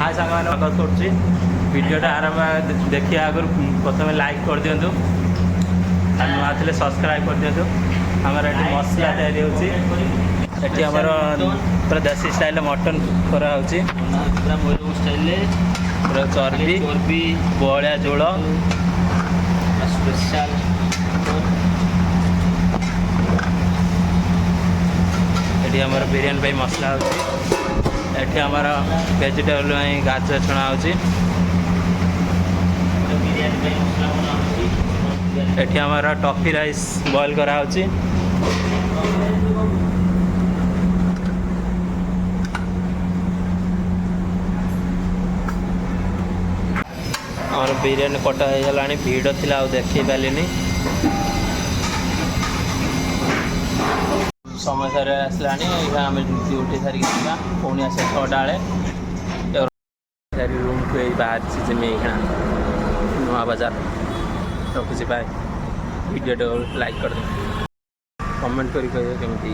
हाय सांग मैंने स्वागत करुच्ची वीडियोटा आरंभ देखिए आगुरी प्रथम लाइक कर दिंतु नुआ थे सब्सक्राइब कर दिंतु आमर ये मसला तैयारी होती आमर पूरा देसी स्टाइल मटन कराऊँ स्टाइल पूरा चर्बी चर्बी बहलिया झोल स्पेशल ये आमर बिरयानी मसला होती आमर वेजिटेबल गाजर छणा होती एठी आमर टॉफी राइस बॉयल करा होची आमर बिरयानी कटा हो गला भीड़ थिला आ देखी पारिनी समय सारे आसला आम ड्यूटी सारिक पुणी आसे 6टा बेले रूम को बाहर जिमी नुआ बाजार रखुची बाय वीडियो लाइक कर कमेंट करी कहिए केमती।